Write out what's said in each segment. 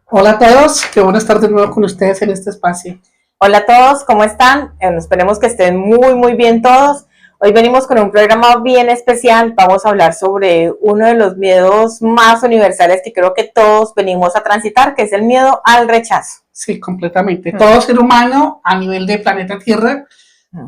Hola a todos, qué bueno estar de nuevo con ustedes en este espacio. Hola a todos, ¿cómo están? Esperemos que estén muy bien todos. Hoy venimos con un programa bien especial. Vamos a hablar sobre uno de los miedos más universales que creo que todos venimos a transitar, que es el miedo al rechazo. Sí, completamente. Todo ser humano a nivel de planeta Tierra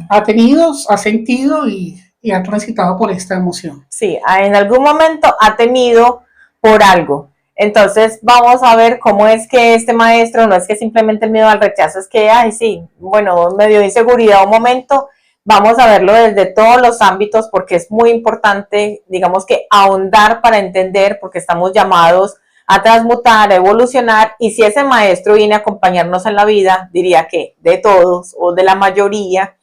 ha tenido, ha sentido y ha transitado por esta emoción. Sí, en algún momento ha temido por algo. Entonces vamos a ver cómo es que este maestro, no es que simplemente el miedo al rechazo, es que, ay, sí, bueno, me dio inseguridad un momento. Vamos a verlo desde todos los ámbitos porque es muy importante, digamos que ahondar para entender, porque estamos llamados a transmutar, a evolucionar, y si ese maestro viene a acompañarnos en la vida, diría que de todos o de la mayoría,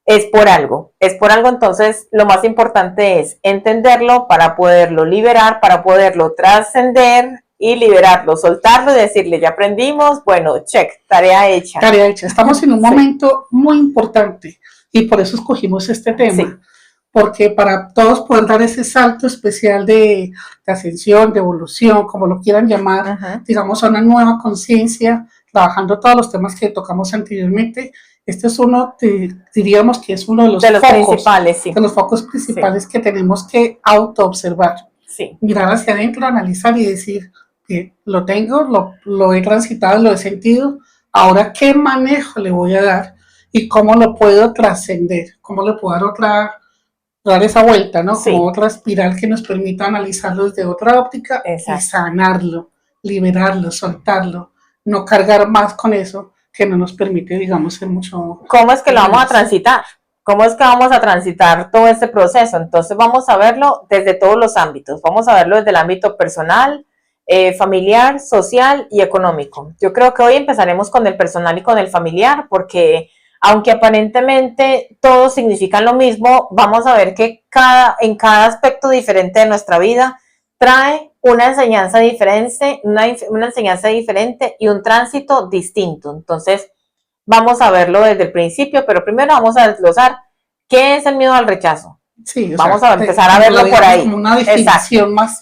es por algo. Entonces lo más importante es entenderlo para poderlo liberar, para poderlo trascender y liberarlo, soltarlo y decirle, ya aprendimos, bueno, check, tarea hecha. Tarea hecha, estamos en un momento muy importante y por eso escogimos este tema, porque para todos poder dar ese salto especial de ascensión, de evolución, como lo quieran llamar, digamos, a una nueva conciencia, trabajando todos los temas que tocamos anteriormente. Este es uno, diríamos que es uno de los focos principales, de los focos principales que tenemos que autoobservar. Mirar hacia adentro, analizar y decir que lo tengo, lo he transitado, lo he sentido, ahora qué manejo le voy a dar y cómo lo puedo trascender, cómo le puedo dar esa vuelta, ¿no? Como otra espiral que nos permita analizarlo desde otra óptica y sanarlo, liberarlo, soltarlo, no cargar más con eso que no nos permite, digamos, ser mucho... ¿Cómo es que lo vamos a transitar? ¿Cómo es que vamos a transitar todo este proceso? Entonces vamos a verlo desde todos los ámbitos. Vamos a verlo desde el ámbito personal, familiar, social y económico. Yo creo que hoy empezaremos con el personal y con el familiar, porque aunque aparentemente todos significan lo mismo, vamos a ver que en cada aspecto diferente de nuestra vida trae una enseñanza diferente, una enseñanza diferente y un tránsito distinto. Entonces, vamos a verlo desde el principio, pero primero vamos a desglosar qué es el miedo al rechazo. Sí, vamos a empezar a verlo por ahí. Como una definición más,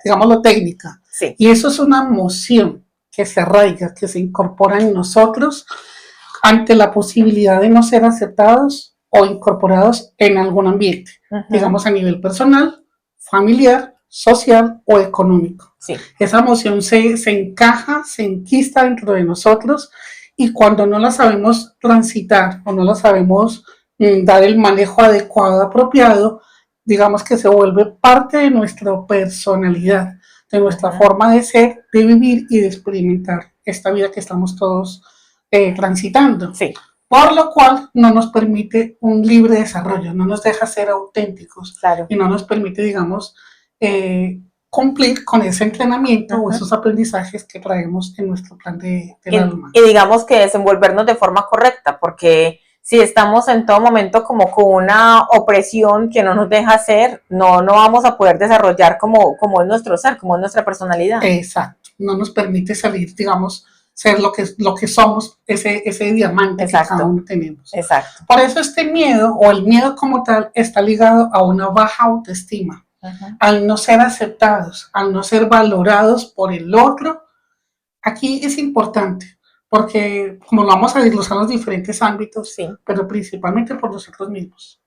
digámoslo, técnica. Sí. Y eso es una emoción que se arraiga, que se incorpora en nosotros ante la posibilidad de no ser aceptados o incorporados en algún ambiente, digamos a nivel personal, familiar, social o económico. Sí. Esa emoción se encaja, se enquista dentro de nosotros y cuando no la sabemos transitar o no la sabemos dar el manejo adecuado, apropiado, digamos que se vuelve parte de nuestra personalidad, de nuestra forma de ser, de vivir y de experimentar esta vida que estamos todos transitando. Sí. Por lo cual no nos permite un libre desarrollo, no nos deja ser auténticos y no nos permite, digamos, cumplir con ese entrenamiento o esos aprendizajes que traemos en nuestro plan del alma. Y digamos que desenvolvernos de forma correcta, porque si estamos en todo momento como con una opresión que no nos deja ser, no vamos a poder desarrollar como es nuestro ser, como es nuestra personalidad. Exacto, no nos permite salir, digamos, ser lo que somos, ese diamante que cada uno tenemos. Exacto. Por eso este miedo, o el miedo como tal, está ligado a una baja autoestima, al no ser aceptados, al no ser valorados por el otro. Aquí es importante, porque como lo vamos a desglosar en los diferentes ámbitos, pero principalmente por nosotros mismos,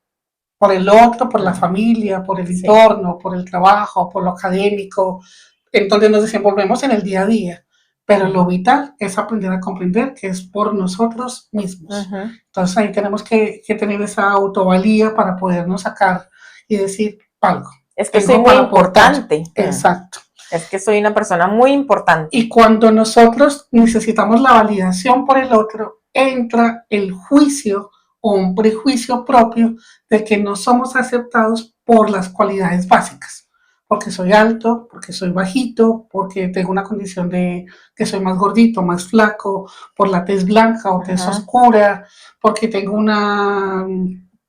por el otro, por la familia, por el entorno, por el trabajo, por lo académico, en donde nos desenvolvemos en el día a día. Pero lo vital es aprender a comprender que es por nosotros mismos. Entonces ahí tenemos que tener esa autovalía para podernos sacar y decir algo. Es que soy muy importante. Exacto. Es que soy una persona muy importante. Y cuando nosotros necesitamos la validación por el otro, entra el juicio o un prejuicio propio de que no somos aceptados por las cualidades básicas. Porque soy alto, porque soy bajito, porque tengo una condición de que soy más gordito, más flaco, por la tez blanca o tez oscura, porque tengo una...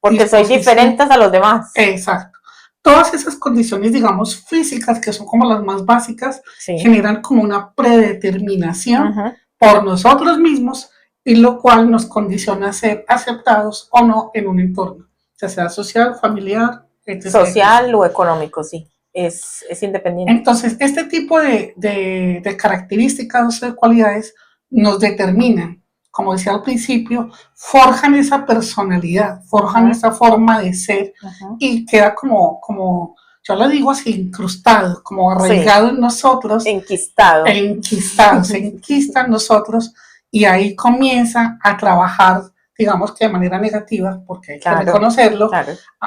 Porque soy diferente a los demás. Exacto. Todas esas condiciones, digamos, físicas, que son como las más básicas, generan como una predeterminación por nosotros mismos, y lo cual nos condiciona a ser aceptados o no en un entorno, ya sea social, familiar, etc. Social o económico, sí. es independiente. Entonces, este tipo de características o de cualidades nos determinan, como decía al principio, forjan esa personalidad, forjan esa forma de ser y queda como, yo lo digo así, incrustado, como arraigado en nosotros. Enquistado. Se enquista en nosotros y ahí comienza a trabajar, digamos que de manera negativa, porque hay que reconocerlo,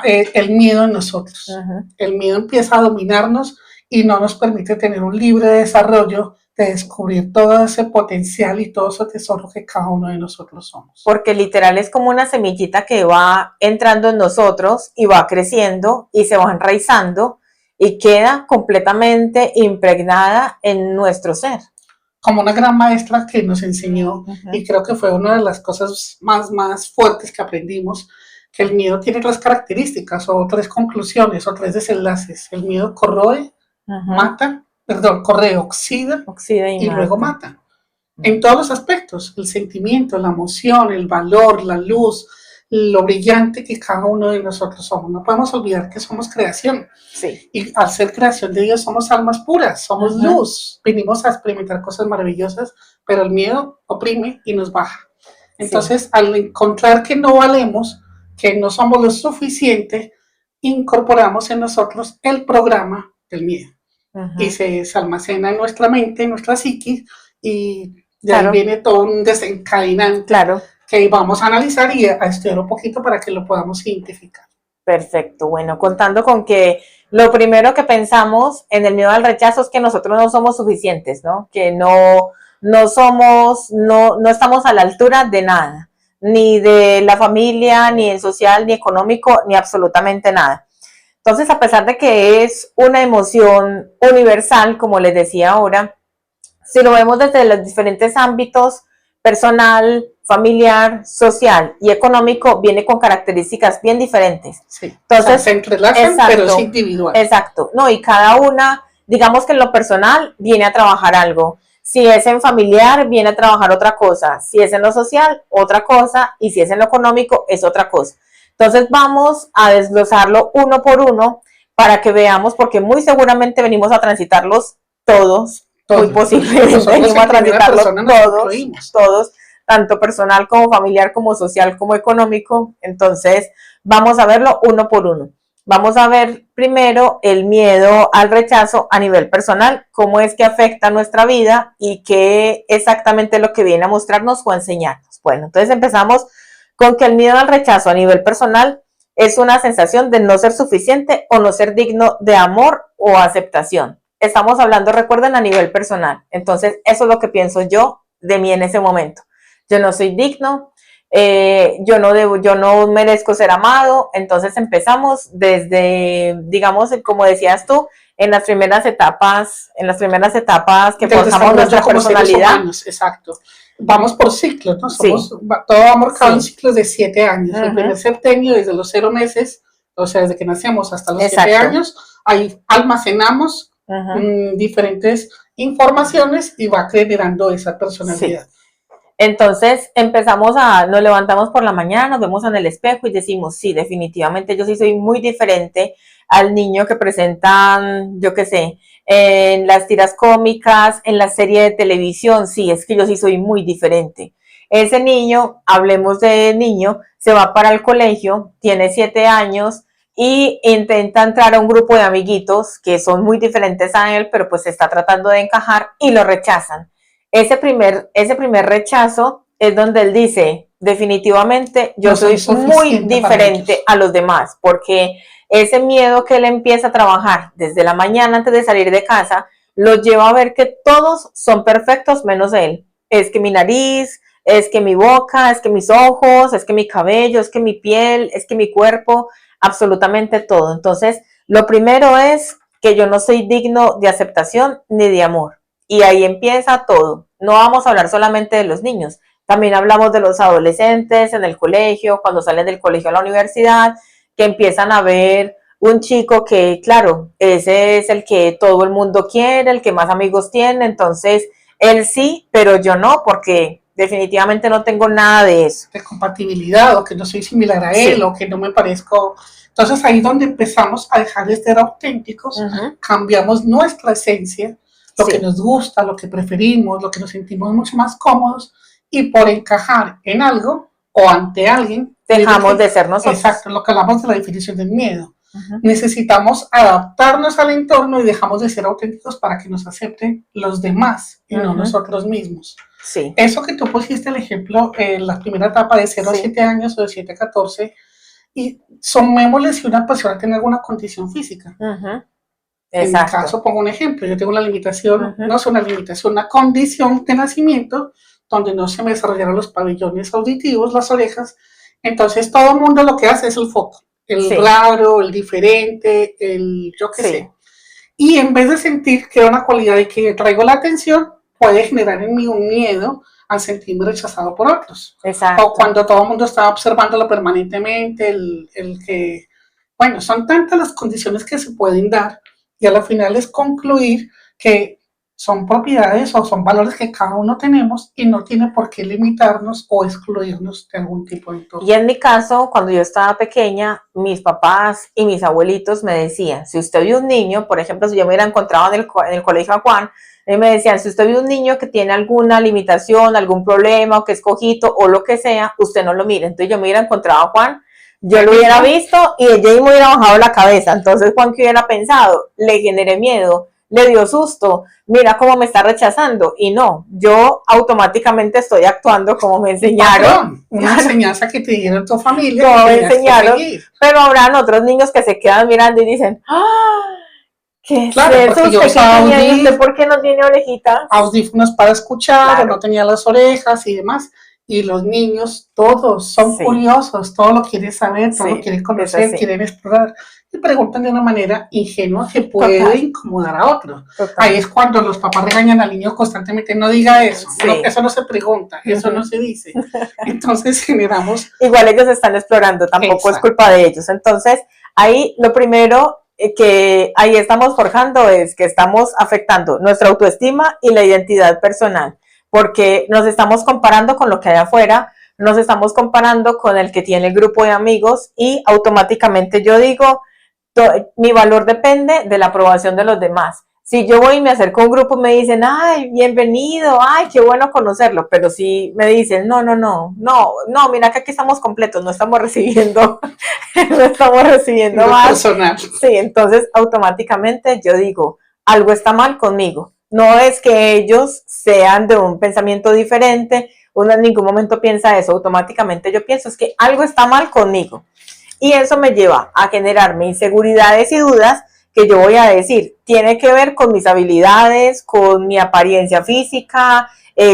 el miedo en nosotros. El miedo empieza a dominarnos y no nos permite tener un libre desarrollo de descubrir todo ese potencial y todo ese tesoro que cada uno de nosotros somos. Porque literal es como una semillita que va entrando en nosotros y va creciendo y se va enraizando y queda completamente impregnada en nuestro ser. Como una gran maestra que nos enseñó, y creo que fue una de las cosas más fuertes que aprendimos, que el miedo tiene tres características, o tres conclusiones, o tres desenlaces. El miedo corroe, corroe, oxida y luego mata. En todos los aspectos, el sentimiento, la emoción, el valor, la luz, lo brillante que cada uno de nosotros somos. No podemos olvidar que somos creación. Sí. Y al ser creación de Dios somos almas puras, somos luz. Vinimos a experimentar cosas maravillosas, pero el miedo oprime y nos baja. Entonces, al encontrar que no valemos, que no somos lo suficiente, incorporamos en nosotros el programa del miedo. Y se almacena en nuestra mente, en nuestra psiquis, y de ahí viene todo un desencadenante que vamos a analizar y a estudiar un poquito para que lo podamos identificar. Perfecto, bueno, contando con que lo primero que pensamos en el miedo al rechazo es que nosotros no somos suficientes, ¿no? Que no estamos a la altura de nada, ni de la familia, ni en social, ni económico, ni absolutamente nada. Entonces, a pesar de que es una emoción universal, como les decía ahora, si lo vemos desde los diferentes ámbitos, personal, familiar, social y económico, viene con características bien diferentes. Sí. Entonces, se entrelazan, pero es individual. Exacto. No, y cada una, digamos que en lo personal, viene a trabajar algo. Si es en familiar, viene a trabajar otra cosa. Si es en lo social, otra cosa. Y si es en lo económico, es otra cosa. Entonces vamos a desglosarlo uno por uno para que veamos, porque muy seguramente venimos a transitarlos todos. Muy posiblemente venimos a transitarlos todos, tanto personal como familiar, como social, como económico. Entonces vamos a verlo uno por uno. Vamos a ver primero el miedo al rechazo a nivel personal, cómo es que afecta nuestra vida y qué exactamente es lo que viene a mostrarnos o a enseñarnos. Bueno, entonces empezamos con que el miedo al rechazo a nivel personal es una sensación de no ser suficiente o no ser digno de amor o aceptación. Estamos hablando, recuerden, a nivel personal. Entonces, eso es lo que pienso yo de mí en ese momento. Yo no soy digno, yo no merezco ser amado. Entonces empezamos desde, digamos, como decías tú, en las primeras etapas que forjamos nuestra personalidad. Humanos, exacto. Vamos por ciclos, ¿no? Todo va marcado en ciclos de 7 años. El primer septenio, desde los 0 meses, o sea, desde que nacemos hasta los 7 años, ahí almacenamos diferentes informaciones y va generando esa personalidad. Sí. Entonces nos levantamos por la mañana, nos vemos en el espejo y decimos, sí, definitivamente yo sí soy muy diferente al niño que presentan, yo qué sé, en las tiras cómicas, en la serie de televisión. Sí, es que yo sí soy muy diferente. Ese niño, hablemos de niño, se va para el colegio, tiene 7 años y intenta entrar a un grupo de amiguitos que son muy diferentes a él, pero pues está tratando de encajar y lo rechazan. Ese primer rechazo es donde él dice, definitivamente yo soy muy diferente a los demás, porque ese miedo que él empieza a trabajar desde la mañana antes de salir de casa, lo lleva a ver que todos son perfectos menos él. Es que mi nariz, es que mi boca, es que mis ojos, es que mi cabello, es que mi piel, es que mi cuerpo, absolutamente todo. Entonces, lo primero es que yo no soy digno de aceptación ni de amor. Y ahí empieza todo. No vamos a hablar solamente de los niños. También hablamos de los adolescentes en el colegio, cuando salen del colegio a la universidad, que empiezan a ver un chico que, claro, ese es el que todo el mundo quiere, el que más amigos tiene. Entonces, él sí, pero yo no, porque definitivamente no tengo nada de eso. De compatibilidad, o que no soy similar a él, o que no me parezco. Entonces ahí es donde empezamos a dejar de ser auténticos, cambiamos nuestra esencia, lo que nos gusta, lo que preferimos, lo que nos sentimos mucho más cómodos, y por encajar en algo o ante alguien, dejamos de ser nosotros. Exacto, lo que hablamos de la definición del miedo. Necesitamos adaptarnos al entorno y dejamos de ser auténticos para que nos acepten los demás y no nosotros mismos. Sí. Eso que tú pusiste el ejemplo en la primera etapa de 0 a 7 años o de 7 a 14, y sumémosle si una persona tiene alguna condición física. En mi caso, pongo un ejemplo, yo tengo una limitación, no es una limitación, una condición de nacimiento donde no se me desarrollaron los pabellones auditivos, las orejas. Entonces todo el mundo lo que hace es el foco, el raro, el diferente, el yo qué sé. Y en vez de sentir que era una cualidad de que traigo la atención, puede generar en mí un miedo a sentirme rechazado por otros. Exacto. O cuando todo el mundo está observándolo permanentemente, el que, bueno, son tantas las condiciones que se pueden dar, y a la final es concluir que son propiedades o son valores que cada uno tenemos y no tiene por qué limitarnos o excluirnos de algún tipo de entorno. Y en mi caso, cuando yo estaba pequeña, mis papás y mis abuelitos me decían, si usted vio un niño, por ejemplo, si yo me hubiera encontrado en el colegio a Juan, me decían, si usted vio un niño que tiene alguna limitación, algún problema, o que es cojito, o lo que sea, usted no lo mire. Entonces yo me hubiera encontrado a Juan, yo lo hubiera visto y ella me hubiera bajado la cabeza. Entonces Juan, ¿qué hubiera pensado? Le generé miedo, le dio susto, mira cómo me está rechazando. Y no, yo automáticamente estoy actuando como me enseñaron. Una enseñanza que te dieron tu familia. Como me enseñaron, pero habrán otros niños que se quedan mirando y dicen, ¡ah! ¿Qué claro, es eso? porque yo usaba ¿Por qué no tiene orejitas? Audífonos para escuchar, o no tenía las orejas y demás. Y los niños, todos son curiosos, todo lo quieren saber, todo lo quieren conocer, quieren explorar. Y preguntan de una manera ingenua que puede incomodar a otros. Ahí es cuando los papás regañan al niño constantemente, no diga eso, no, eso no se pregunta, eso no se dice. Entonces generamos... Igual ellos están explorando, tampoco es culpa de ellos. Entonces, ahí lo primero que ahí estamos forjando es que estamos afectando nuestra autoestima y la identidad personal, porque nos estamos comparando con lo que hay afuera, nos estamos comparando con el que tiene el grupo de amigos y automáticamente yo digo, mi valor depende de la aprobación de los demás. Si yo voy y me acerco a un grupo y me dicen, ay, bienvenido, ay, qué bueno conocerlo, pero si me dicen, no, mira que aquí estamos completos, no estamos recibiendo, más. Personal. Sí, entonces automáticamente yo digo, algo está mal conmigo. No es que ellos sean de un pensamiento diferente, uno en ningún momento piensa eso, automáticamente yo pienso es que algo está mal conmigo. Y eso me lleva a generarme inseguridades y dudas que yo voy a decir, tiene que ver con mis habilidades, con mi apariencia física,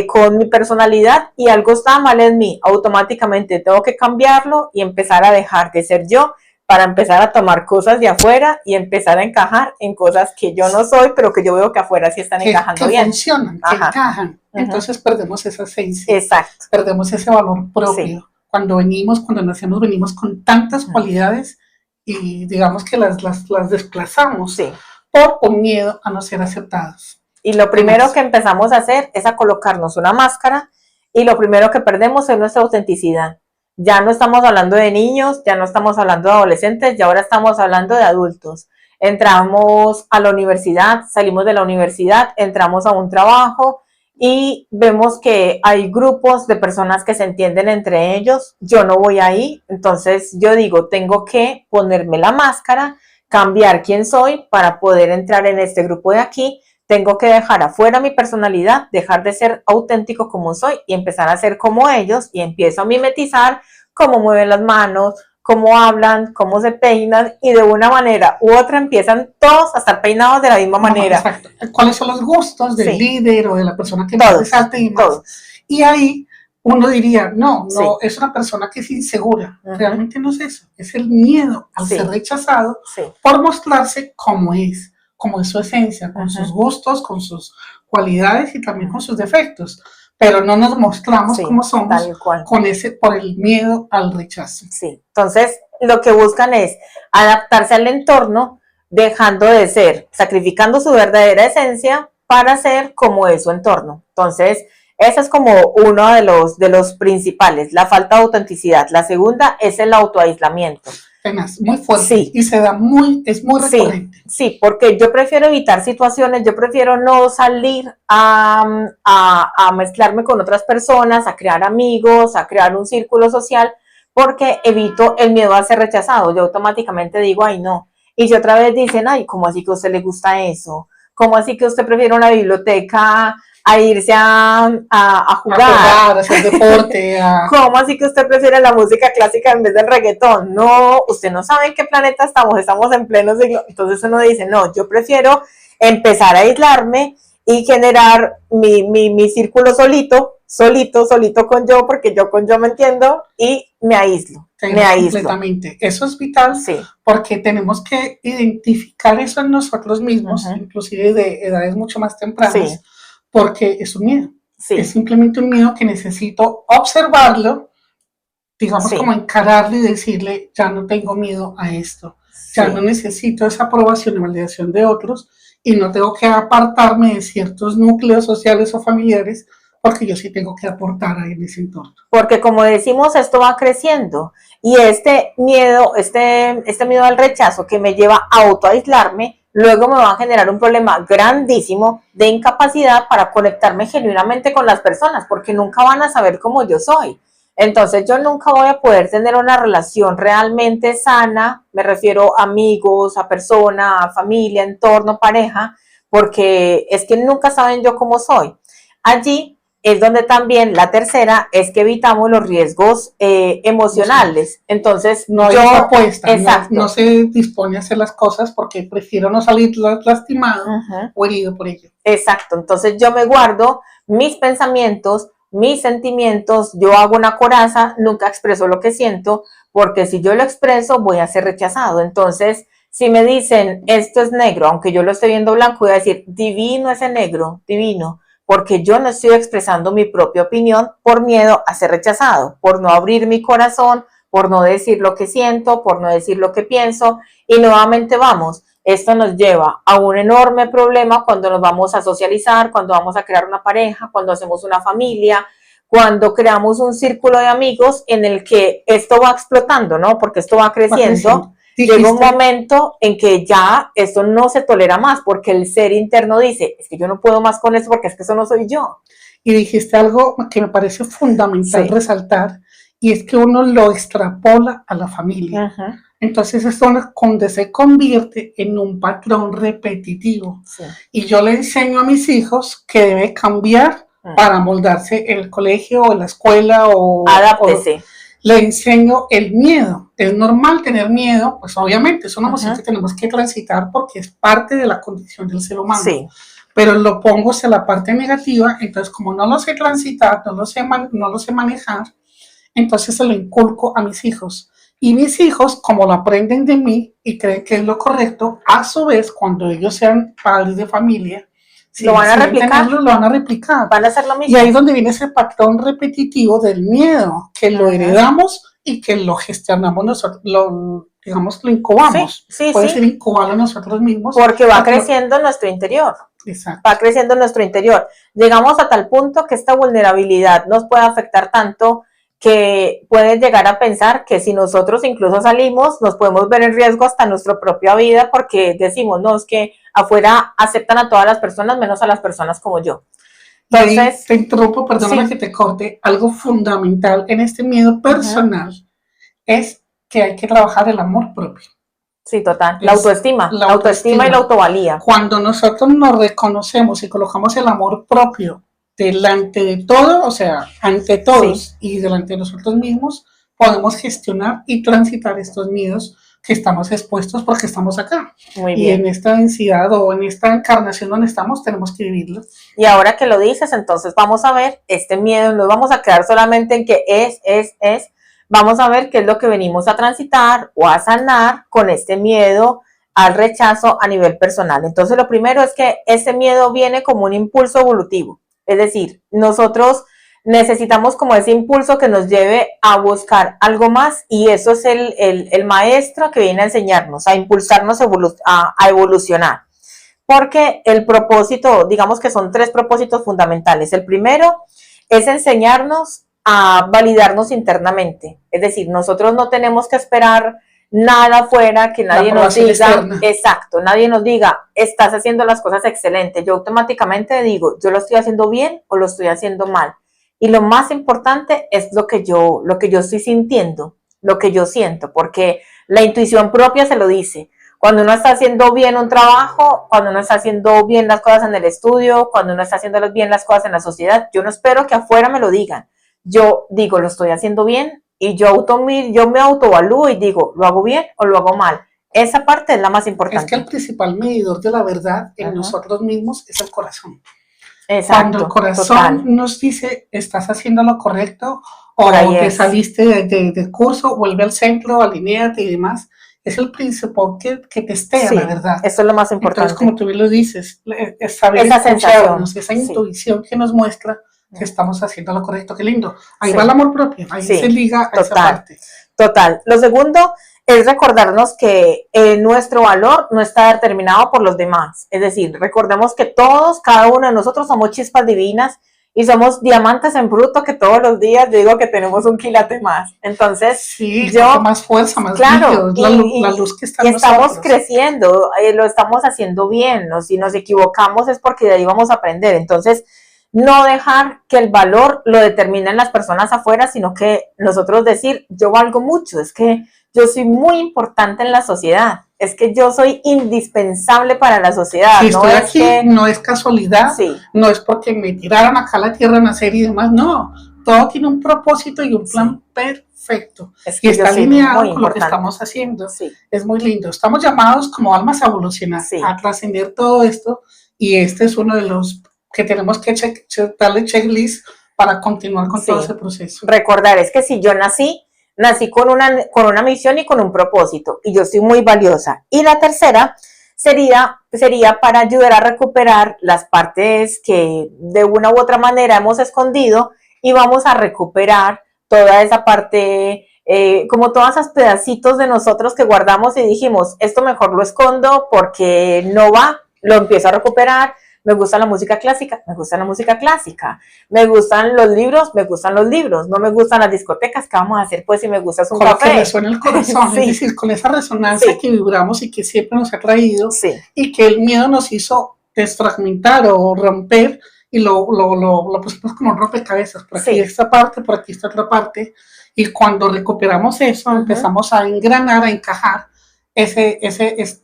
con mi personalidad, y algo está mal en mí. Automáticamente tengo que cambiarlo y empezar a dejar de ser yo para empezar a tomar cosas de afuera y empezar a encajar en cosas que yo no soy, pero que yo veo que afuera sí están encajando bien. Que funcionan, que encajan. Entonces perdemos esa esencia. Exacto. Perdemos ese valor propio. Sí. Cuando nacemos, venimos con tantas cualidades y digamos que las desplazamos por un miedo a no ser aceptados. Y lo primero que empezamos a hacer es a colocarnos una máscara, y lo primero que perdemos es nuestra autenticidad. Ya no estamos hablando de niños, ya no estamos hablando de adolescentes, ya ahora estamos hablando de adultos. Entramos a la universidad, salimos de la universidad, entramos a un trabajo y vemos que hay grupos de personas que se entienden entre ellos. Yo no voy ahí, entonces yo digo, tengo que ponerme la máscara, cambiar quién soy para poder entrar en este grupo de aquí. Tengo que dejar afuera mi personalidad, dejar de ser auténtico como soy y empezar a ser como ellos, y empiezo a mimetizar cómo mueven las manos, cómo hablan, cómo se peinan, y de una manera u otra empiezan todos a estar peinados de la misma manera. Exacto. ¿Cuáles son los gustos del líder o de la persona que más resalta y más? Y ahí uno diría, no, es una persona que es insegura. Realmente no es eso, es el miedo al ser rechazado por mostrarse como es su esencia, con sus gustos, con sus cualidades y también con sus defectos. Pero no nos mostramos como somos por el miedo al rechazo. Sí, entonces lo que buscan es adaptarse al entorno, dejando de ser, sacrificando su verdadera esencia para ser como es su entorno. Entonces Ese es como uno de los principales, la falta de autenticidad. La segunda es el autoaislamiento. Tenaz, muy fuerte, Sí. Y es muy recurrente. Sí, porque yo prefiero evitar situaciones, yo prefiero no salir a mezclarme con otras personas, a crear amigos, a crear un círculo social, porque evito el miedo a ser rechazado. Yo automáticamente digo, ay, no. Y si otra vez dicen, ay, ¿cómo así que a usted le gusta eso? ¿Cómo así que usted prefiere una biblioteca a irse a jugar? A hacer deporte. ¿Cómo así que usted prefiere la música clásica en vez del reggaetón? No, usted no sabe en qué planeta estamos en pleno siglo. Entonces uno dice, no, yo prefiero empezar a aislarme y generar mi círculo solito con yo, porque yo con yo me entiendo y me aíslo. Completamente. Eso es vital, sí, porque tenemos que identificar eso en nosotros mismos, inclusive de edades mucho más tempranas, sí, porque es un miedo. Sí. Es simplemente un miedo que necesito observarlo, digamos, como encararlo y decirle, ya no tengo miedo a esto, ya no necesito esa aprobación y validación de otros y no tengo que apartarme de ciertos núcleos sociales o familiares, porque yo sí tengo que aportar ahí en ese entorno. Porque como decimos, esto va creciendo y este miedo al rechazo que me lleva a autoaislarme, luego me va a generar un problema grandísimo de incapacidad para conectarme genuinamente con las personas, porque nunca van a saber cómo yo soy. Entonces yo nunca voy a poder tener una relación realmente sana, me refiero a amigos, a persona, a familia, entorno, pareja, porque es que nunca saben yo cómo soy. Allí es donde también la tercera es que evitamos los riesgos emocionales. Entonces, no hay esa apuesta, no se dispone a hacer las cosas porque prefiero no salir lastimado o herido por ello. Exacto, entonces yo me guardo mis pensamientos, mis sentimientos, yo hago una coraza, nunca expreso lo que siento, porque si yo lo expreso voy a ser rechazado. Entonces, si me dicen esto es negro, aunque yo lo esté viendo blanco, voy a decir divino ese negro, divino, porque yo no estoy expresando mi propia opinión por miedo a ser rechazado, por no abrir mi corazón, por no decir lo que siento, por no decir lo que pienso, y nuevamente vamos, esto nos lleva a un enorme problema cuando nos vamos a socializar, cuando vamos a crear una pareja, cuando hacemos una familia, cuando creamos un círculo de amigos en el que esto va explotando, ¿no? Porque esto va creciendo. Llega un momento en que ya esto no se tolera más, porque el ser interno dice, es que yo no puedo más con esto porque es que eso no soy yo. Y dijiste algo que me parece fundamental resaltar, y es que uno lo extrapola a la familia. Entonces esto donde se convierte en un patrón repetitivo. Y yo le enseño a mis hijos que debe cambiar para moldarse en el colegio o en la escuela o... Adáptese. Le enseño el miedo. Es normal tener miedo, pues obviamente es una emoción que tenemos que transitar porque es parte de la condición del ser humano. Sí. Pero lo pongo hacia la parte negativa, entonces como no lo sé transitar, no lo sé manejar, entonces se lo inculco a mis hijos. Y mis hijos, como lo aprenden de mí y creen que es lo correcto, a su vez, cuando ellos sean padres de familia, lo van a replicar. Lo van a replicar. Van a hacer lo mismo. Y ahí es donde viene ese patrón repetitivo del miedo, que lo heredamos y que lo gestionamos nosotros, lo incubamos. Puede ser incubarlo nosotros mismos. Porque va creciendo en nuestro interior. Exacto. Va creciendo en nuestro interior. Llegamos a tal punto que esta vulnerabilidad nos puede afectar tanto que pueden llegar a pensar que si nosotros incluso salimos, nos podemos ver en riesgo hasta nuestra propia vida, porque decimos, no, es que afuera aceptan a todas las personas menos a las personas como yo. Entonces, te interrumpo, perdóname que te corte. Algo fundamental en este miedo personal es que hay que trabajar el amor propio. Sí, total. La autoestima y la autovalía. Cuando nosotros nos reconocemos y colocamos el amor propio delante de todo, o sea, ante todos y delante de nosotros mismos, podemos gestionar y transitar estos miedos que estamos expuestos porque estamos acá. Muy bien. Y en esta densidad o en esta encarnación donde estamos, tenemos que vivirlo. Y ahora que lo dices, entonces vamos a ver este miedo, no vamos a quedar solamente en que es, vamos a ver qué es lo que venimos a transitar o a sanar con este miedo al rechazo a nivel personal. Entonces lo primero es que ese miedo viene como un impulso evolutivo. Es decir, nosotros necesitamos como ese impulso que nos lleve a buscar algo más, y eso es el maestro que viene a enseñarnos, a impulsarnos a evolucionar. porque el propósito, digamos que son 3 propósitos fundamentales. El primero es enseñarnos a validarnos internamente. Es decir, nosotros no tenemos que esperar nada afuera, que nadie nos diga, externa. Exacto, nadie nos diga, estás haciendo las cosas excelentes. Yo automáticamente digo, yo lo estoy haciendo bien o lo estoy haciendo mal. Y lo más importante es lo que yo estoy sintiendo, lo que yo siento, porque la intuición propia se lo dice. Cuando uno está haciendo bien un trabajo, cuando uno está haciendo bien las cosas en el estudio, cuando uno está haciendo bien las cosas en la sociedad, yo no espero que afuera me lo digan. Yo digo, lo estoy haciendo bien y yo me autoevalúo y digo, ¿lo hago bien o lo hago mal? Esa parte es la más importante. Es que el principal medidor de la verdad en nosotros mismos es el corazón. Exacto, cuando el corazón nos dice, estás haciendo lo correcto, o te saliste del curso, vuelve al centro, alinéate y demás, es el principal que testea la verdad. Eso es lo más importante. Entonces, como tú bien lo dices, es saber esa sensación, esa intuición que nos muestra que estamos haciendo lo correcto. Qué lindo. Ahí va el amor propio, ahí se liga a esa parte. Total. Lo segundo es recordarnos que nuestro valor no está determinado por los demás. Es decir, recordemos que todos, cada uno de nosotros somos chispas divinas y somos diamantes en bruto que todos los días digo que tenemos un quilate más. Entonces, más fuerza, más brillo, la luz que está en nosotros. Estamos creciendo, lo estamos haciendo bien, ¿no? Si nos equivocamos es porque de ahí vamos a aprender. Entonces, no dejar que el valor lo determinen las personas afuera, sino que nosotros decir, yo valgo mucho, es que yo soy muy importante en la sociedad, es que yo soy indispensable para la sociedad. Si estoy aquí, no es casualidad, no es porque me tiraron acá a la tierra a nacer y demás, no, todo tiene un propósito y un plan perfecto, y está alineado con lo que estamos haciendo, es muy lindo. Estamos llamados como almas a evolucionar, a trascender todo esto, y este es uno de los que tenemos que darle checklist para continuar con todo ese proceso. Recordar, es que si yo nací con una misión y con un propósito, y yo soy muy valiosa. Y la tercera sería para ayudar a recuperar las partes que de una u otra manera hemos escondido, y vamos a recuperar toda esa parte, como todos esos pedacitos de nosotros que guardamos y dijimos, esto mejor lo escondo porque no va, lo empiezo a recuperar. Me gusta la música clásica, me gusta la música clásica. Me gustan los libros, no me gustan las discotecas. ¿Qué vamos a hacer pues si me gusta un café? Con lo que resuena el corazón, es decir, con esa resonancia que vibramos y que siempre nos ha traído, y que el miedo nos hizo desfragmentar o romper, y lo pusimos como un rompecabezas, por aquí esta parte, por aquí esta otra parte, y cuando recuperamos eso, empezamos a engranar, a encajar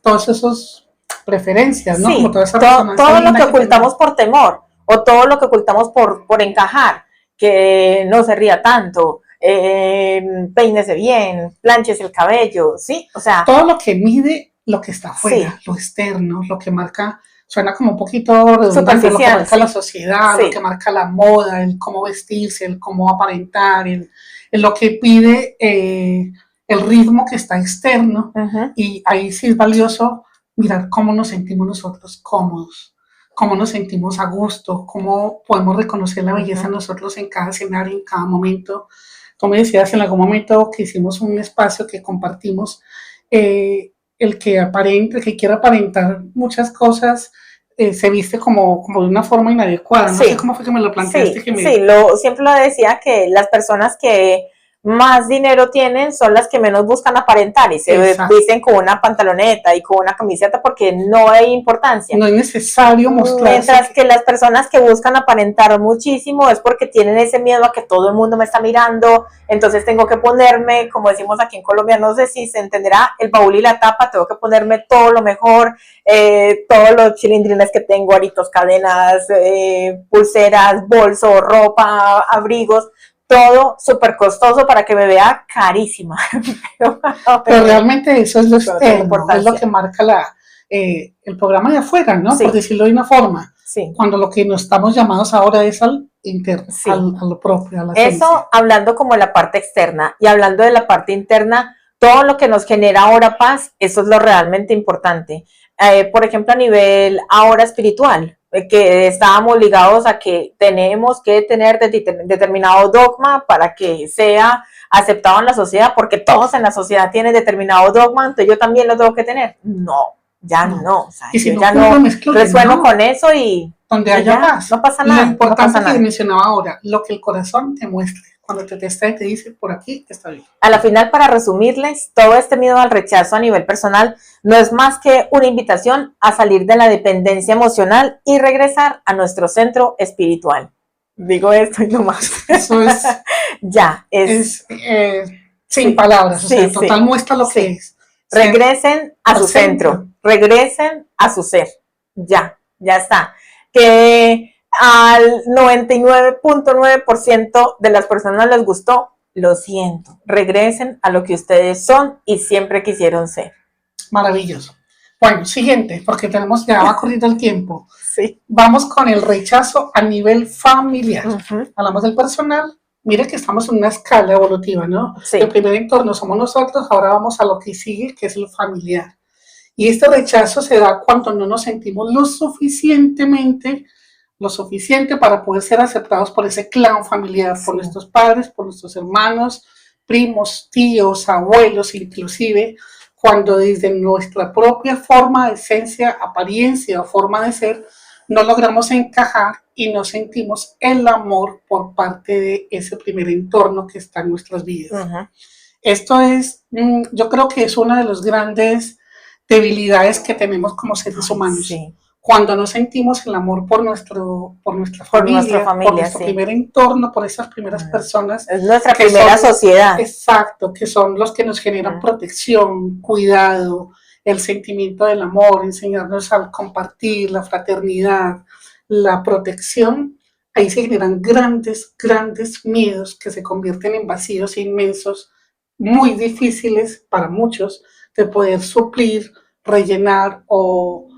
todos esos preferencias, ¿no? Como toda esa todo lo que ocultamos por temor, o todo lo que ocultamos por encajar, que no se ría tanto, peínese bien, plánchese el cabello, ¿sí? O sea, todo lo que mide lo que está afuera, lo externo, lo que marca, suena como un poquito redundante, lo que marca la sociedad, lo que marca la moda, el cómo vestirse, el cómo aparentar, lo que pide el ritmo que está externo, y ahí sí es valioso mirar cómo nos sentimos nosotros cómodos, cómo nos sentimos a gusto, cómo podemos reconocer la belleza en nosotros en cada escenario, en cada momento. Tú me decías en algún momento que hicimos un espacio que compartimos, el que quiera aparentar muchas cosas, se viste como de una forma inadecuada. No sé cómo fue que me lo planteaste. Siempre lo decía, que las personas que más dinero tienen son las que menos buscan aparentar y se visten con una pantaloneta y con una camiseta porque no hay importancia. No es necesario mostrarse. Mientras que las personas que buscan aparentar muchísimo es porque tienen ese miedo a que todo el mundo me está mirando, entonces tengo que ponerme, como decimos aquí en Colombia, no sé si se entenderá, el baúl y la tapa, tengo que ponerme todo lo mejor, todos los chilindrines que tengo, aritos, cadenas, pulseras, bolso, ropa, abrigos, todo súper costoso para que me vea carísima. Pero realmente eso es lo externo, es lo que marca el programa de afuera, ¿no? Por decirlo de una forma. Cuando lo que nos estamos llamados ahora es al interno, a lo propio, a la esencia. Eso hablando como la parte externa, y hablando de la parte interna, todo lo que nos genera ahora paz, eso es lo realmente importante. Por ejemplo, a nivel ahora espiritual, que estábamos ligados a que tenemos que tener determinado dogma para que sea aceptado en la sociedad, porque todos en la sociedad tienen determinado dogma, entonces yo también lo tengo que tener. No, ya No. no, o sea, Y si yo no ya cumplo, no me excluyen, resueno ¿no? con eso y Donde y haya ya, paz. no pasa Lo nada, no importante pasa que nada. mencionaba ahora, lo que el corazón te muestre. Cuando te testa y te dice, por aquí está bien. A la final, para resumirles, todo este miedo al rechazo a nivel personal no es más que una invitación a salir de la dependencia emocional y regresar a nuestro centro espiritual. Digo esto y no más. Eso es, Ya, sin sí, palabras, o sea, sí, en total sí, muestra lo que sí. es. Regresen a Al su centro, centro. regresen a su ser. Ya, ya está. Que al 99.9% de las personas les gustó, lo siento. Regresen a lo que ustedes son y siempre quisieron ser. Maravilloso. Bueno, siguiente, porque ya va corriendo el tiempo. Sí. Vamos con el rechazo a nivel familiar. Uh-huh. Hablamos del personal. Mire que estamos en una escala evolutiva, ¿no? Sí. El primer entorno somos nosotros, ahora vamos a lo que sigue, que es lo familiar. Y este rechazo se da cuando no nos sentimos lo suficiente para poder ser aceptados por ese clan familiar, por nuestros padres, por nuestros hermanos, primos, tíos, abuelos, inclusive cuando desde nuestra propia forma, esencia, apariencia o forma de ser, no logramos encajar y no sentimos el amor por parte de ese primer entorno que está en nuestras vidas. Uh-huh. Esto es, yo creo que es una de las grandes debilidades que tenemos como seres humanos. Sí. Cuando no sentimos el amor por nuestra familia, por nuestro sí. primer entorno, por esas primeras personas. Es nuestra primera sociedad. Exacto, que son los que nos generan protección, cuidado, el sentimiento del amor, enseñarnos a compartir, la fraternidad, la protección. Ahí se generan grandes miedos que se convierten en vacíos inmensos, muy difíciles para muchos de poder suplir, rellenar o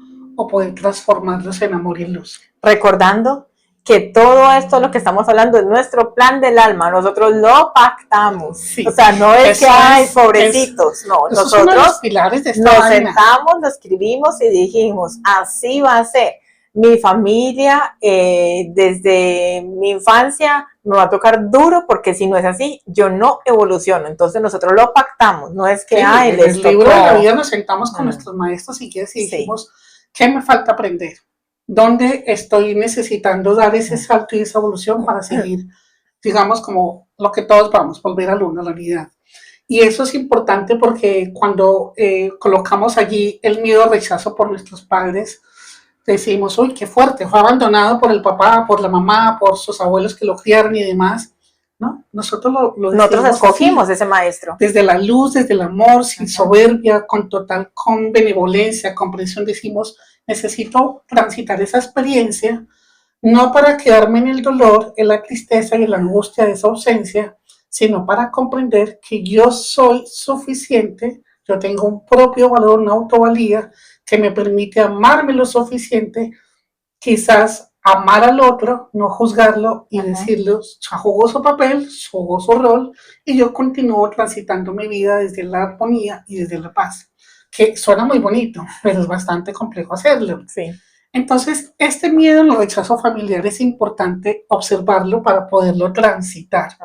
poder transformarlos en amor y luz. Recordando que todo esto, lo que estamos hablando, es nuestro plan del alma, nosotros lo pactamos. Sí. O sea, no es que hay pobrecitos, no, nosotros nos sentamos, lo escribimos y dijimos, así va a ser. Mi familia, desde mi infancia, me va a tocar duro porque si no es así, yo no evoluciono. Entonces nosotros lo pactamos, no es que, en el libro de la vida nos sentamos con nuestros maestros y dijimos, ¿qué me falta aprender? ¿Dónde estoy necesitando dar ese salto y esa evolución para seguir, digamos, como lo que todos vamos, volver al uno, a la unidad? Y eso es importante porque cuando colocamos allí el miedo al rechazo por nuestros padres, decimos, uy, qué fuerte, fue abandonado por el papá, por la mamá, por sus abuelos que lo criaron y demás. ¿No? Nosotros escogimos ese maestro. Desde la luz, desde el amor, sin soberbia, con benevolencia, comprensión, decimos, necesito transitar esa experiencia, no para quedarme en el dolor, en la tristeza y en la angustia de esa ausencia, sino para comprender que yo soy suficiente, yo tengo un propio valor, una autovalía que me permite amarme lo suficiente, quizás amar al otro, no juzgarlo y decirle, jugó su papel, jugó su rol, y yo continúo transitando mi vida desde la armonía y desde la paz, que suena muy bonito, pero es bastante complejo hacerlo. Sí. Entonces, este miedo al rechazo familiar es importante observarlo para poderlo transitar,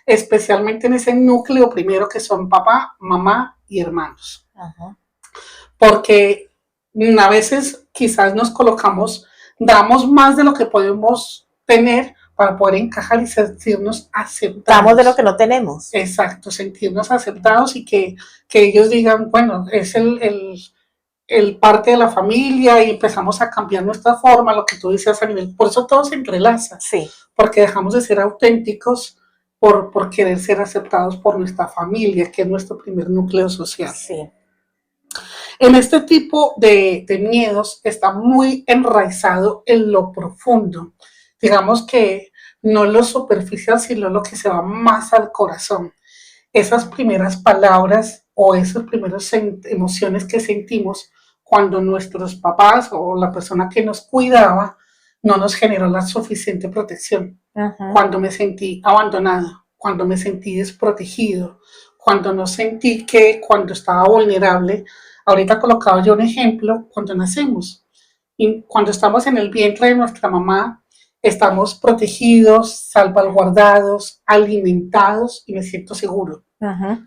especialmente en ese núcleo primero que son papá, mamá y hermanos. Porque a veces quizás nos colocamos, damos más de lo que podemos tener para poder encajar y sentirnos aceptados. Damos de lo que no tenemos. Exacto, sentirnos aceptados y que ellos digan, bueno, es el parte de la familia y empezamos a cambiar nuestra forma, lo que tú dices a nivel, por eso todo se entrelaza, sí. Porque dejamos de ser auténticos por querer ser aceptados por nuestra familia, que es nuestro primer núcleo social. Sí. En este tipo de miedos está muy enraizado en lo profundo, digamos que no lo superficial, sino lo que se va más al corazón. Esas primeras palabras o esas primeras emociones que sentimos cuando nuestros papás o la persona que nos cuidaba no nos generó la suficiente protección. Cuando me sentí abandonado, cuando me sentí desprotegido, cuando no sentí que cuando estaba vulnerable. Ahorita colocaba yo un ejemplo, cuando nacemos y cuando estamos en el vientre de nuestra mamá, estamos protegidos, salvaguardados, alimentados y me siento seguro.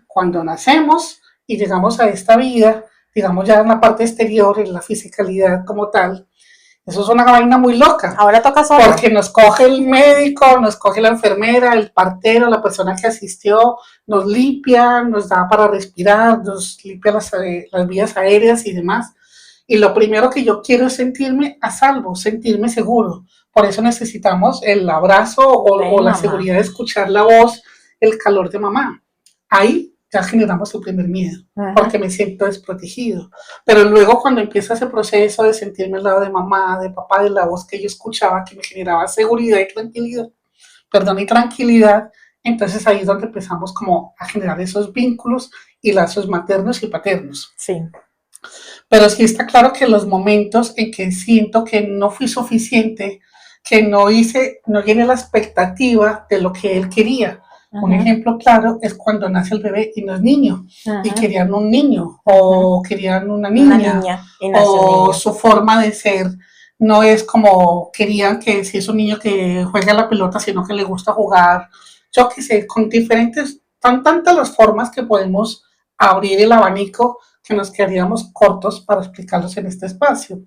Cuando nacemos y llegamos a esta vida, digamos ya en la parte exterior, en la fisicalidad como tal, eso es una vaina muy loca. Ahora toca solo. Porque nos coge el médico, nos coge la enfermera, el partero, la persona que asistió, nos limpia, nos da para respirar, nos limpia las vías aéreas y demás. Y lo primero que yo quiero es sentirme a salvo, sentirme seguro. Por eso necesitamos el abrazo o la seguridad de escuchar la voz, el calor de mamá. Ahí ya generamos el primer miedo, porque me siento desprotegido. Pero luego cuando empieza ese proceso de sentirme al lado de mamá, de papá, de la voz que yo escuchaba, que me generaba seguridad y tranquilidad, entonces ahí es donde empezamos como a generar esos vínculos y lazos maternos y paternos. Sí. Pero sí está claro que los momentos en que siento que no fui suficiente, que no llené la expectativa de lo que él quería. Un ejemplo claro es cuando nace el bebé y no es niño, y querían un niño, o querían una niña o su forma de ser no es como querían, que si es un niño que juega a la pelota, sino que le gusta jugar, yo qué sé, con diferentes, tantas las formas que podemos abrir el abanico que nos quedaríamos cortos para explicarlos en este espacio.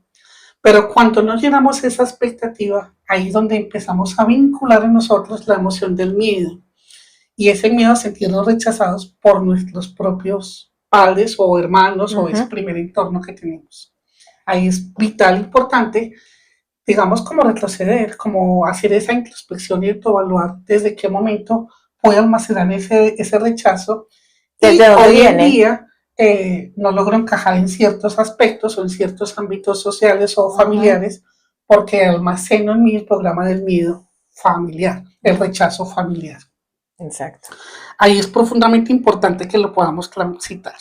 Pero cuando no llenamos esa expectativa, ahí es donde empezamos a vincular en nosotros la emoción del miedo. Y ese miedo a sentirnos rechazados por nuestros propios padres o hermanos o ese primer entorno que tenemos. Ahí es vital, importante, digamos, como retroceder, como hacer esa introspección y autoevaluar desde qué momento puede almacenar ese rechazo. ¿Desde dónde hoy viene? En día no logro encajar en ciertos aspectos o en ciertos ámbitos sociales o familiares porque almaceno en mí el programa del miedo familiar, el rechazo familiar. Exacto. Ahí es profundamente importante que lo podamos transitar.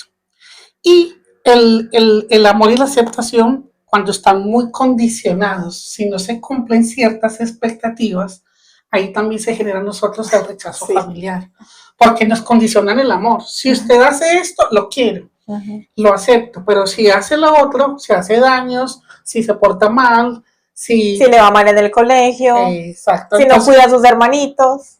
Y el amor y la aceptación, cuando están muy condicionados, si no se cumplen ciertas expectativas, ahí también se genera en nosotros el rechazo familiar, porque nos condicionan el amor. Si usted hace esto, lo quiero, lo acepto, pero si hace lo otro, si hace daños, si se porta mal, si le va mal en el colegio, exacto. Si entonces, no cuida a sus hermanitos.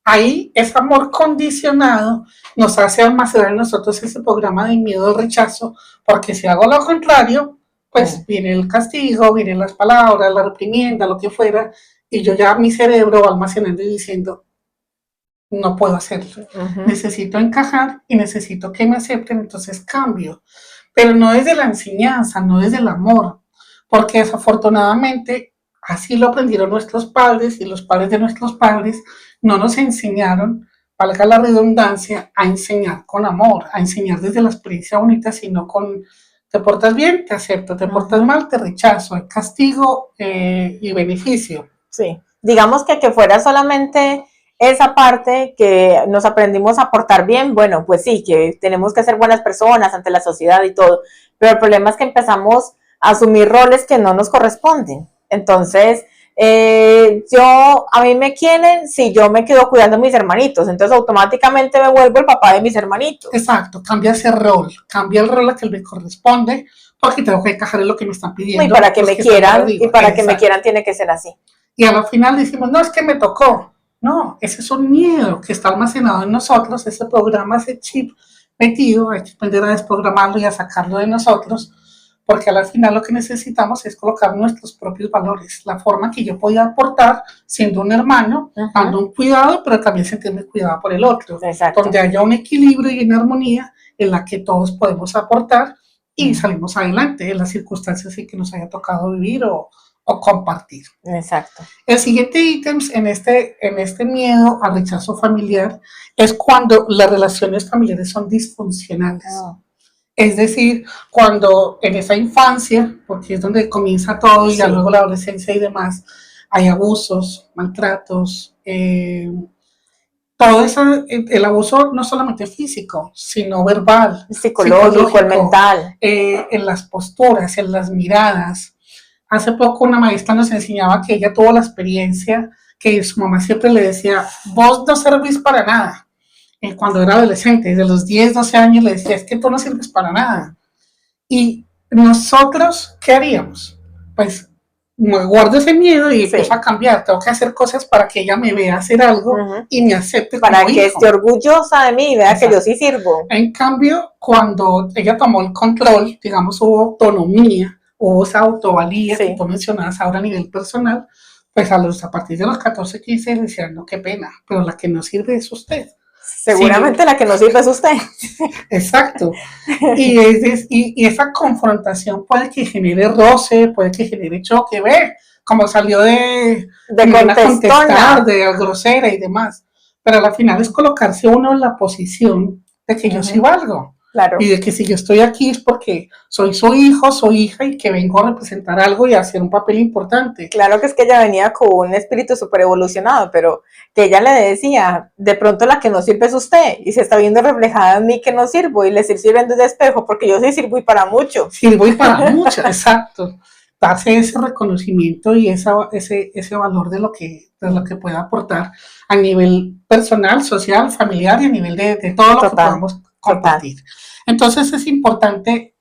Ahí ese amor condicionado nos hace almacenar en nosotros ese programa de miedo al rechazo, porque si hago lo contrario, pues viene el castigo, vienen las palabras, la reprimienda, lo que fuera, y yo ya mi cerebro va almacenando y diciendo, no puedo hacerlo, necesito encajar y necesito que me acepten, entonces cambio. Pero no desde la enseñanza, no desde el amor, porque desafortunadamente así lo aprendieron nuestros padres y los padres de nuestros padres no nos enseñaron, valga la redundancia, a enseñar con amor, a enseñar desde la experiencia bonita, sino con te portas bien, te acepto, te portas mal, te rechazo, hay castigo y beneficio. Sí, digamos que fuera solamente esa parte que nos aprendimos a portar bien, bueno, pues sí, que tenemos que ser buenas personas ante la sociedad y todo, pero el problema es que empezamos a asumir roles que no nos corresponden. Entonces, a mí me quieren si yo me quedo cuidando a mis hermanitos, entonces automáticamente me vuelvo el papá de mis hermanitos. Exacto, cambia ese rol, cambia el rol a que me corresponde, porque tengo que encajar en lo que me están pidiendo. Y para que me quieran, que me quieran tiene que ser así. Y al final decimos, no, es que me tocó. No, ese es un miedo que está almacenado en nosotros, ese programa, ese chip metido, hay que aprender a desprogramarlo y a sacarlo de nosotros, porque al final lo que necesitamos es colocar nuestros propios valores, la forma que yo podía aportar siendo un hermano, dando un cuidado, pero también sentirme cuidado por el otro. Exacto. Donde haya un equilibrio y una armonía en la que todos podemos aportar y salimos adelante en las circunstancias en que nos haya tocado vivir o compartir. Exacto. El siguiente ítem en este miedo al rechazo familiar es cuando las relaciones familiares son disfuncionales. Es decir, cuando en esa infancia, porque es donde comienza todo y ya luego la adolescencia y demás, hay abusos, maltratos, todo eso, el abuso no solamente físico, sino verbal, psicológico, el mental. En las posturas, en las miradas. Hace poco una maestra nos enseñaba que ella tuvo la experiencia que su mamá siempre le decía, vos no servís para nada. Cuando era adolescente, de los 10, 12 años, le decía, es que tú no sirves para nada. Y nosotros, ¿qué haríamos? Pues me guardo ese miedo y empiezo a cambiar. Tengo que hacer cosas para que ella me vea hacer algo y me acepte para como que hijo. esté orgullosa de mí y vea que yo sí sirvo. En cambio, cuando ella tomó el control, digamos, hubo autonomía, hubo esa autovalía que tú mencionabas ahora a nivel personal, pues a partir de los 14, 15 decían, no, qué pena, pero la que no sirve es usted. Seguramente la que no sirve es usted. Exacto. Y esa confrontación puede que genere roce, puede que genere choque, ve, como salió de contestar, de grosera y demás. Pero al final es colocarse uno en la posición de que yo sí valgo. Claro. Y de que si yo estoy aquí es porque soy su hijo, soy hija y que vengo a representar algo y a hacer un papel importante. Claro que es que ella venía con un espíritu súper evolucionado, pero que ella le decía, de pronto la que no sirve es usted y se está viendo reflejada en mí que no sirvo y le estoy sirviendo de espejo porque yo sí sirvo y para mucho. Sirvo y para mucho, exacto. Darse ese reconocimiento y ese valor de lo que pueda aportar a nivel personal, social, familiar y a nivel de todo lo que podamos compartir. Entonces es importante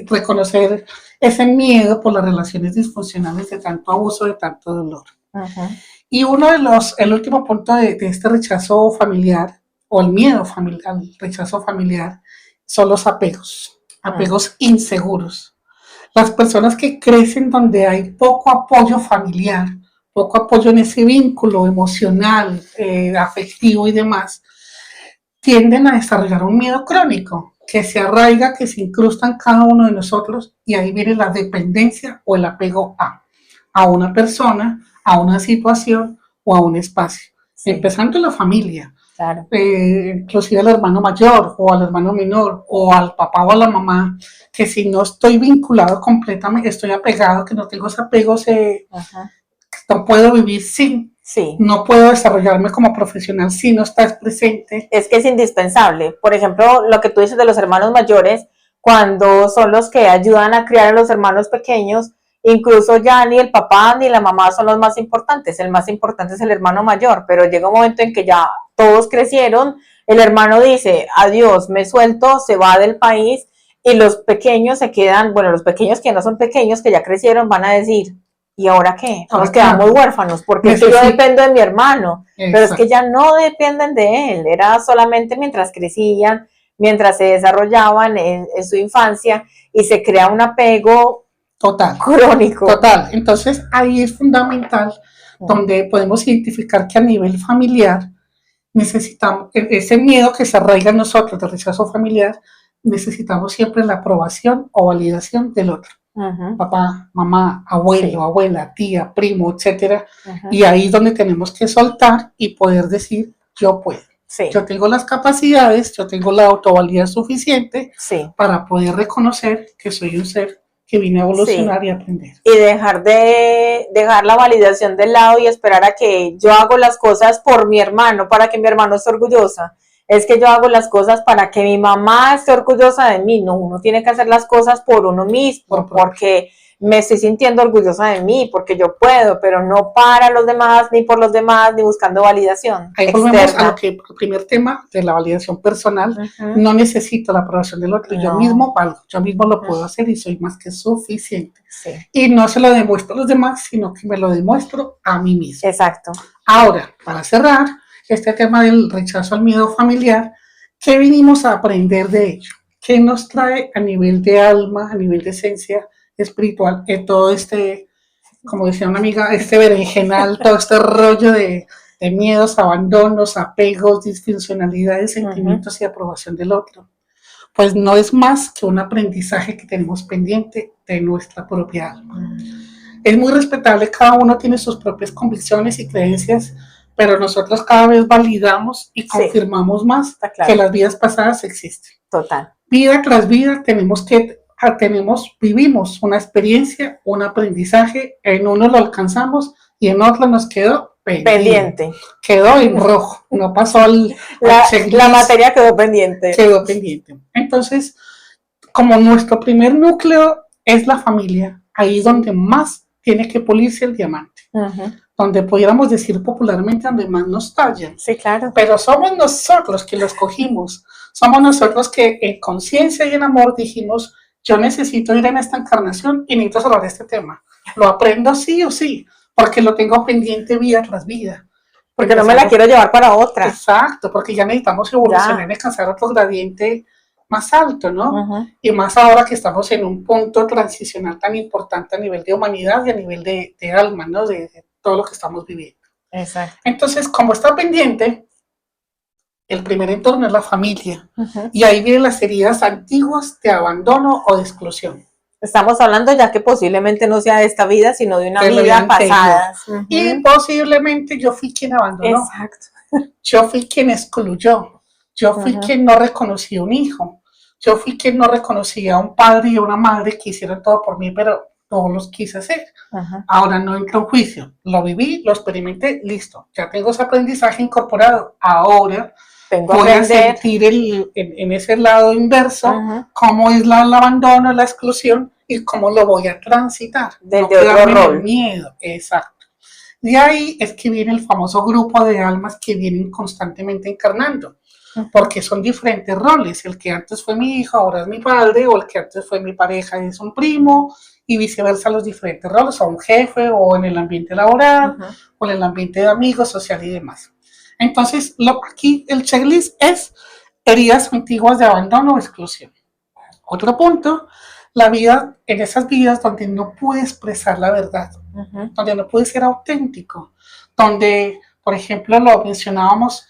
reconocer ese miedo por las relaciones disfuncionales de tanto abuso, de tanto dolor. Y el último punto de este rechazo familiar o el miedo al rechazo familiar son los apegos inseguros. Las personas que crecen donde hay poco apoyo familiar, poco apoyo en ese vínculo emocional, afectivo y demás, tienden a desarrollar un miedo crónico que se arraiga, que se incrusta en cada uno de nosotros y ahí viene la dependencia o el apego a una persona, a una situación o a un espacio. Empezando en la familia. Claro. Inclusive al hermano mayor o al hermano menor o al papá o a la mamá, que si no estoy vinculado completamente, estoy apegado, que no tengo ese apego, no puedo vivir sin, no puedo desarrollarme como profesional si no estás presente. Es que es indispensable. Por ejemplo, lo que tú dices de los hermanos mayores, cuando son los que ayudan a criar a los hermanos pequeños, incluso ya ni el papá ni la mamá son los más importantes, el más importante es el hermano mayor, pero llega un momento en que ya todos crecieron, el hermano dice, adiós, me suelto, se va del país y los pequeños se quedan, bueno, los pequeños que no son pequeños, que ya crecieron, van a decir, ¿y ahora qué? Nos quedamos huérfanos, porque yo dependo de mi hermano, pero es que ya no dependen de él, era solamente mientras crecían, mientras se desarrollaban en su infancia y se crea un apego crónico. Total. Entonces ahí es fundamental donde podemos identificar que a nivel familiar necesitamos ese miedo que se arraiga en nosotros de rechazo familiar, necesitamos siempre la aprobación o validación del otro. Papá, mamá, abuelo, abuela, tía, primo, etcétera. Y ahí es donde tenemos que soltar y poder decir, yo puedo. Yo tengo las capacidades, yo tengo la autovalía suficiente para poder reconocer que soy un ser que vine a evolucionar y aprender. Y dejar la validación del lado y esperar a que yo hago las cosas por mi hermano, para que mi hermano esté orgullosa. Es que yo hago las cosas para que mi mamá esté orgullosa de mí. No, uno tiene que hacer las cosas por uno mismo, porque me estoy sintiendo orgullosa de mí, porque yo puedo, pero no para los demás, ni por los demás, ni buscando validación Ahí volvemos a lo que el primer tema de la validación personal. No necesito la aprobación del otro, yo mismo valgo, yo mismo lo puedo hacer y soy más que suficiente. Y no se lo demuestro a los demás, sino que me lo demuestro a mí mismo. Exacto. Ahora, para cerrar este tema del rechazo al miedo familiar, ¿qué vinimos a aprender de ello? ¿Qué nos trae a nivel de alma, a nivel de esencia espiritual, en todo este, como decía una amiga, este berenjenal, todo este rollo de miedos, abandonos, apegos, disfuncionalidades, sentimientos y aprobación del otro? Pues no es más que un aprendizaje que tenemos pendiente de nuestra propia alma. Es muy respetable, cada uno tiene sus propias convicciones y creencias, pero nosotros cada vez validamos y confirmamos más que las vidas pasadas existen. Total. Vida tras vida vivimos una experiencia, un aprendizaje, en uno lo alcanzamos y en otro nos quedó pendiente. Quedó en rojo, no pasó la materia quedó pendiente. Entonces, como nuestro primer núcleo es la familia, ahí es donde más tiene que pulirse el diamante. Donde pudiéramos decir popularmente donde más nos tallan. Sí, claro. Pero somos nosotros que lo escogimos. Somos nosotros que en conciencia y en amor dijimos, yo necesito ir en esta encarnación y necesito hablar de este tema. lo aprendo sí o sí, porque lo tengo pendiente vida tras vida. Porque no me la quiero llevar para otra. Exacto, porque ya necesitamos evolucionar y alcanzar otro gradiente más alto, ¿no? Y más ahora que estamos en un punto transicional tan importante a nivel de humanidad y a nivel de alma, ¿no? De todo lo que estamos viviendo. Exacto. Entonces, como está pendiente, el primer entorno es la familia. Y ahí vienen las heridas antiguas de abandono o de exclusión. Estamos hablando ya que posiblemente no sea de esta vida, sino de una vida pasada. Y posiblemente yo fui quien abandonó. Exacto. Yo fui quien excluyó. Yo fui quien no reconocí un hijo. Yo fui quien no reconocía a un padre y a una madre que hicieron todo por mí, pero no los quise hacer. Ahora no entro en juicio. Lo viví, lo experimenté, listo. Ya tengo ese aprendizaje incorporado. Ahora voy a sentir en ese lado inverso cómo es el abandono, la exclusión y cómo lo voy a transitar. Desde otro rol. Miedo, exacto. De ahí es que viene el famoso grupo de almas que vienen constantemente encarnando, porque son diferentes roles. El que antes fue mi hijo, ahora es mi padre, o el que antes fue mi pareja es un primo, y viceversa los diferentes roles, o un jefe, o en el ambiente laboral, o en el ambiente de amigos, social y demás. Entonces, aquí el checklist es heridas antiguas de abandono o exclusión. Otro punto, la vida, en esas vidas donde no pude expresar la verdad, donde no pude ser auténtico, donde, por ejemplo, lo mencionábamos,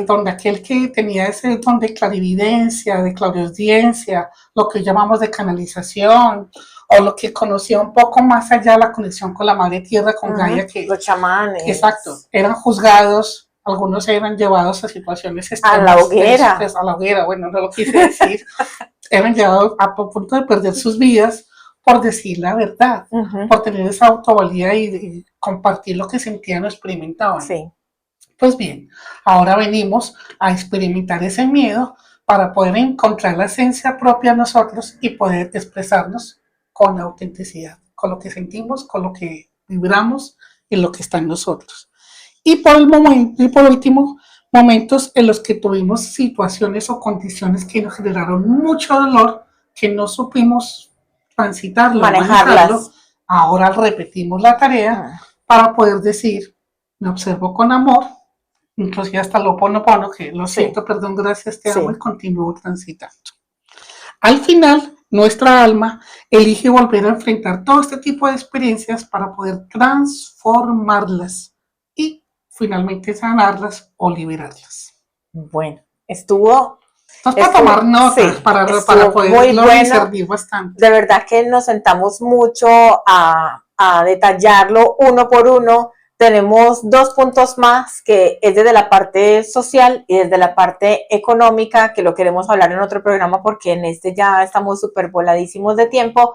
donde aquel que tenía ese don de clarividencia, de clariaudiencia, lo que llamamos de canalización, o lo que conocía un poco más allá la conexión con la madre tierra, con Gaia, que los chamanes. Exacto, eran juzgados, algunos eran llevados a situaciones extremas. A la hoguera. A la hoguera, bueno, no lo quise decir. Eran llevados a punto de perder sus vidas por decir la verdad, por tener esa autovalía y compartir lo que sentían o experimentaban. Sí. Pues bien, ahora venimos a experimentar ese miedo para poder encontrar la esencia propia de nosotros y poder expresarnos con autenticidad, con lo que sentimos, con lo que vibramos y lo que está en nosotros. Y por último, momentos en los que tuvimos situaciones o condiciones que nos generaron mucho dolor, que no supimos transitarlo, manejarlo. Ahora repetimos la tarea para poder decir, me observo con amor, inclusive hasta lo Ho'oponopono, que lo siento, perdón, gracias, te amo y continúo transitando. Al final, nuestra alma elige volver a enfrentar todo este tipo de experiencias para poder transformarlas y finalmente sanarlas o liberarlas. Bueno, estuvo para tomar notas, para poderlo discernir bastante. De verdad que nos sentamos mucho a detallarlo uno por uno. Tenemos 2 puntos más, que es desde la parte social y desde la parte económica, que lo queremos hablar en otro programa porque en este ya estamos súper voladísimos de tiempo.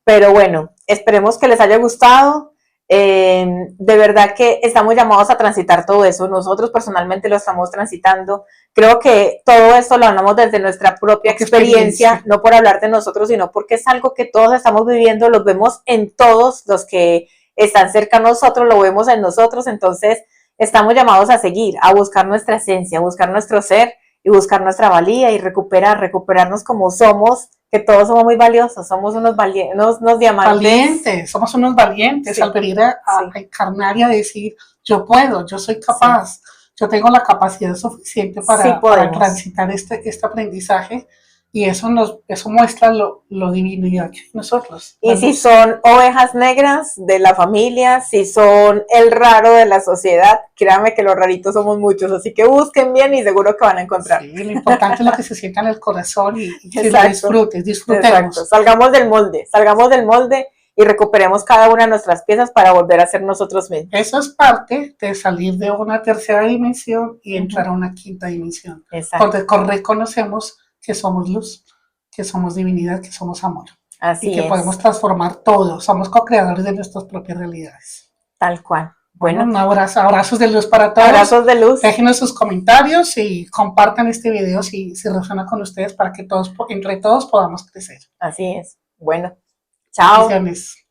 Pero bueno, esperemos que les haya gustado. De verdad que estamos llamados a transitar todo eso. Nosotros personalmente lo estamos transitando. Creo que todo esto lo hablamos desde nuestra propia experiencia, no por hablar de nosotros, sino porque es algo que todos estamos viviendo, lo vemos en todos los que están cerca a nosotros, lo vemos en nosotros. Entonces estamos llamados a seguir, a buscar nuestra esencia, a buscar nuestro ser y buscar nuestra valía y recuperarnos como somos, que todos somos muy valiosos, somos unos diamantes. Valientes, somos unos valientes, al venir a encarnar y a decir, yo puedo, yo soy capaz, yo tengo la capacidad suficiente para transitar este aprendizaje. Y eso muestra lo divino y aquí nosotros. Y si son ovejas negras de la familia, si son el raro de la sociedad, créanme que los raritos somos muchos, así que busquen bien y seguro que van a encontrar. Sí, lo importante es lo que se sienta en el corazón y que lo disfrutemos. Exacto. Salgamos del molde y recuperemos cada una de nuestras piezas para volver a ser nosotros mismos. Eso es parte de salir de una tercera dimensión y entrar a una quinta dimensión. Exacto. Donde reconocemos que somos luz, que somos divinidad, que somos amor. Así y que podemos transformar todo. Somos co-creadores de nuestras propias realidades. Tal cual. Bueno, un abrazo, abrazos de luz para todos. Abrazos de luz. Déjenos sus comentarios y compartan este video si resuena con ustedes para que entre todos podamos crecer. Así es. Bueno, chao. Bendiciones.